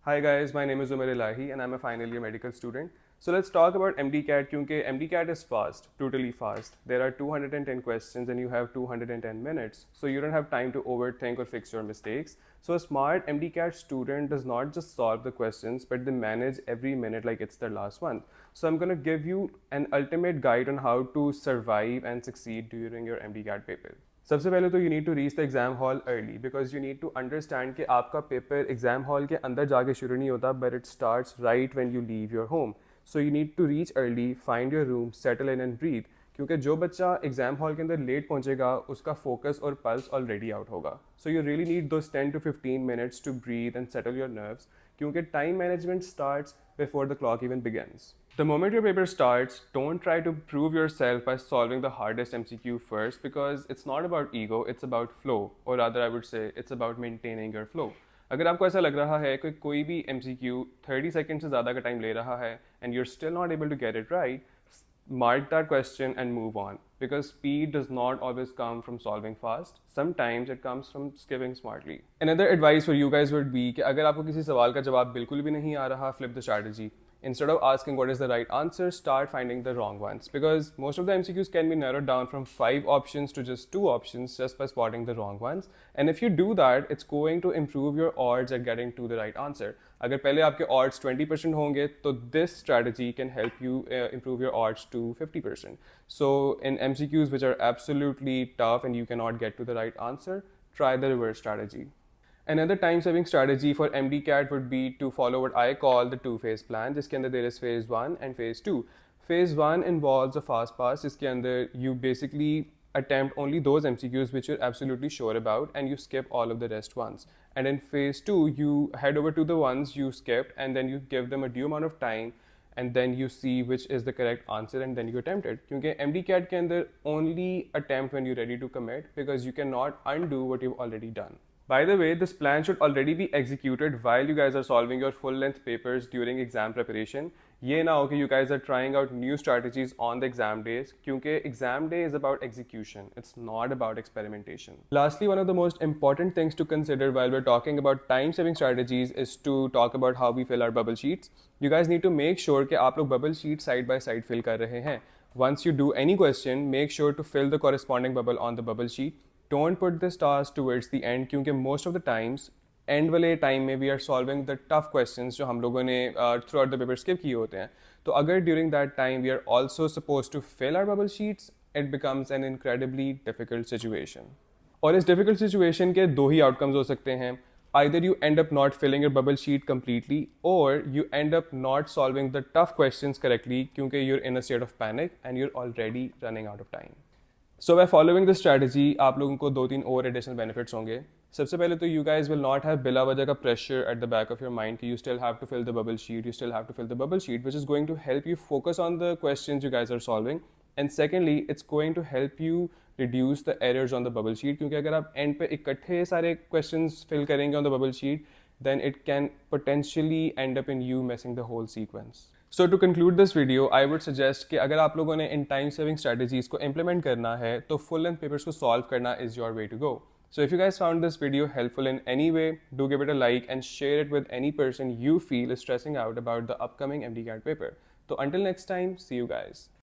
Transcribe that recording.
Hi guys, my name is Umar Elahi and I'm a final year medical student. So let's talk about MDCAT क्योंकि MDCAT is fast, brutally fast. There are 210 questions and you have 210 minutes. So you don't have time to overthink or fix your mistakes. So a smart MDCAT student does not just solve the questions, but they manage every minute like it's their last one. So I'm gonna give you an ultimate guide on how to survive and succeed during your MDCAT paper. सबसे पहले तो you need to reach the exam hall early because you need to understand कि आपका paper exam hall के अंदर जाके शुरू नहीं होता but it starts right when you leave your home. So you need to reach early, find your room, settle in and breathe. क्योंकि जो बच्चा एग्जाम हॉल के अंदर लेट पहुंचेगा उसका फोकस और पल्स ऑलरेडी आउट होगा. So you really need those 10 to 15 minutes to breathe and settle your nerves क्योंकि time management starts before the clock even begins. The moment your paper starts, don't try to prove yourself by solving the hardest MCQ first because it's not about ego, it's about flow. Or rather, I would say it's about maintaining your flow. अगर आपको ऐसा लग रहा है कि कोई भी MCQ 30 seconds से ज़्यादा का टाइम ले रहा है and you're still not able to get it right, mark that question and move on because speed does not always come from solving fast. Sometimes it comes from skipping smartly. Another advice for you guys would be कि अगर आपको किसी सवाल का जवाब बिल्कुल भी नहीं आ रहा, flip the strategy. Instead of asking what is the right answer, start finding the wrong ones because most of the MCQs can be narrowed down from 5 options to just 2 options just by spotting the wrong ones. And if you do that, it's going to improve your odds at getting to the right answer. अगर पहले आपके odds 20% होंगे तो this strategy can help you improve your odds to 50%. So in MCQs which are absolutely tough and you cannot get to the right answer, try the reverse strategy. Another time-saving strategy for MDCAT would be to follow what I call the two-phase plan. जिसके अंदर there is phase 1 and phase 2. Phase 1 involves a fast pass जिसके अंदर you basically attempt only those MCQs which you're absolutely sure about and you skip all of the rest ones. And in phase 2, you head over to the ones you skipped and then you give them a due amount of time and then you see which is the correct answer and then you attempt it. क्योंकि MDCAT के अंदर only attempt when you're ready to commit because you cannot undo what you've already done. By the way, this plan should already be executed while you guys are solving your full-length papers during exam preparation. ये ना हो कि you guys are trying out new strategies on the exam days क्योंकि exam day is about execution. It's not about experimentation. Lastly, one of the most important things to consider while we're talking about time-saving strategies is to talk about how we fill our bubble sheets. You guys need to make sure कि आप लोग bubble sheet side by side fill कर रहे हैं. Once you do any question, make sure to fill the corresponding bubble on the bubble sheet. Don't put this task towards the end क्योंकि most of the times and वाले time में we are solving the tough questions जो हम लोगों ने throughout the paper skip किए होते हैं. तो अगर during that time we are also suppose to fill our bubble sheets, it becomes an incredibly difficult situation. और इस डिफिकल्ट सिचुएशन के दो ही आउटकम्स हो सकते हैं. Either you end up not filling your bubble sheet completely or you end up not solving the tough questions correctly क्योंकि you're in a state of panic and you're already running out of time. So by following this strategy आप लोगों को 2-3 और additional benefits होंगे. सबसे पहले तो you guys will not have बिला वजह का pressure at the back of your mind कि you still have to fill the bubble sheet, you still have to fill the bubble sheet, which is going to help you focus on the questions you guys are solving. And secondly it's going to help you reduce the errors on the bubble sheet क्योंकि अगर आप end पे इकट्ठे सारे question fill करेंगे on the bubble sheet then it can potentially end up in you messing the whole sequence. So to conclude this video, I would suggest कि अगर आप लोगों ने इन time saving strategies को implement करना है तो full length papers को solve करना is your way to go. So if you guys found this video helpful in any way, do give it a like and share it with any person you feel is stressing out about the upcoming MDCAT paper. So until next time, see you guys.